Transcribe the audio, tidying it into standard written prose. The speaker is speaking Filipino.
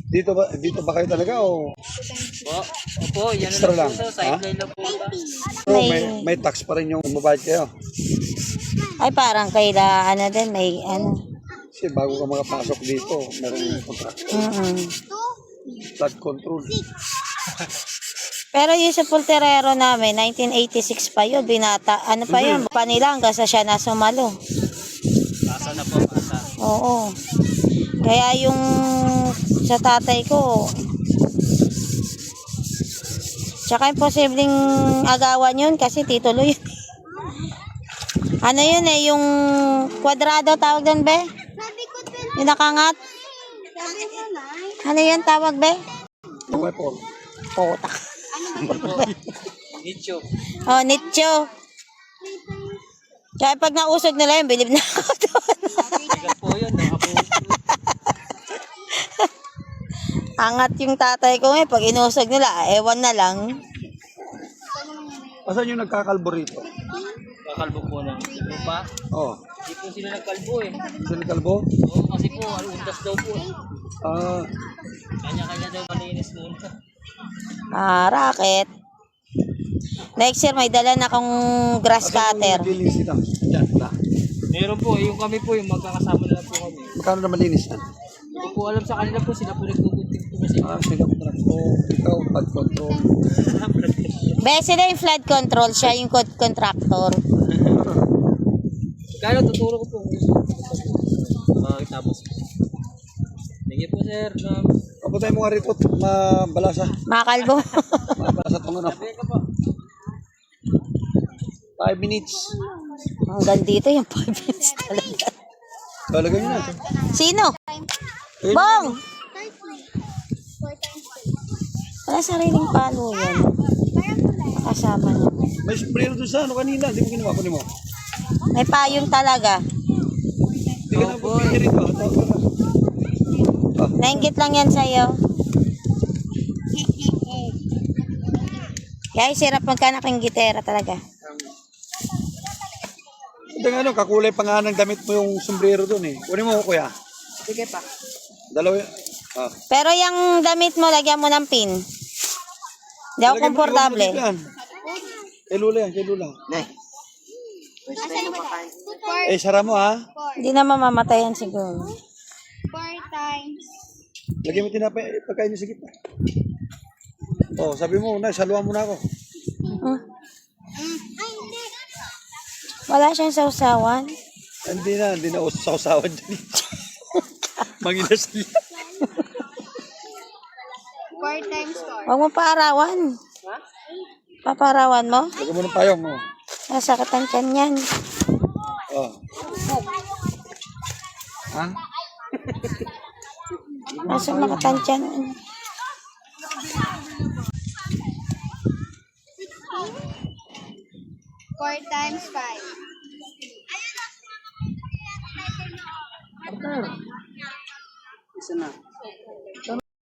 Dito ba kayo talaga o Opo, yan extra lang? lang po. Sideline lang po. So, may tax pa rin yung mabayad kayo. Ay, parang kailangan din, may ano. Kasi bago ka makapasok dito, meron yung contract. Flood control. Pero yung sa Pulterero namin, 1986 pa yun, binata. Ano pa yun? Panila hanggang sa siya na sumalo. Asa na po, asa. Oo. Kaya yung sa tatay ko, tsaka imposibleng agawan yun kasi titulo yun. Ano yun yung kwadrado tawag doon, be? Yung nakangat? Ano yun tawag, be? Okay po. Putak. Nicho. Oh, nicho. Kaya pag nausog nila yun, bilib na ako doon. Sigal po yun. Angat yung tatay ko pag inusog nila, ewan na lang. Asan yung nagkakalbo rito? Kakalbo po ng lupa. Oh, Hindi po sila nagkalbo eh. saan kalbo? Oo, kasi po, undas daw po. Ah, Kanya-kanya daw malinis muna. Racket. Next year, may dala na akong grass cutter. Malinis ito. Yan, wala. Meron po, yung kami po, yung magkakasama na lang po kami. Magkano na malinis yan? Hindi ko alam sa kanila po, sila po nagkukunting po kasi. Sila contract. Oh, ikaw, flood control. Be, sila yung flood control, siya yung contractor. Kaya tuturo ko po. Tapos. Thank you po sir. Kapatay mo nga rito, mabalasa. Makalbo. Mabalasa itong ano. 5 minutes. Hanggang dito yung 5 minutes talaga. Talagay nyo na. Sino? Bong! Wala sariling palo yan. Kasama niya. May sombrero doon sa ano kanina. Hindi mo ginawa ko mo. May payong talaga. Hindi ka na po pwede rito. Nainggit lang yan sa'yo. Kaya sirap magkanak yung gitera talaga. Ito nga ano, kakulay pa nga ng damit mo yung sombrero doon eh. Kunin mo kuya. Sige pa. Dalawa. Ah. Pero yung damit mo, lagyan mo ng pin. Hindi ako komportable. Kay Lula yan, kay Lula. Four, Sara mo ha. Hindi na mamamatayan siguro. 4 times. Lagyan mo tinapay, pagkain niyo sa gitna. Oh, sabi mo, saluhan mo na ako. Ay, hindi. Wala siyang sausawan. Hindi na sausawan dyan. Manginas nila. 4 times 4. Huwag mo paarawan. Paparawan mo? Lagyan mo ng payong mo. Nasakit ang tiyan yan. Oh. Ha? Nasa mga tansyan. 4 times 5. Isa na.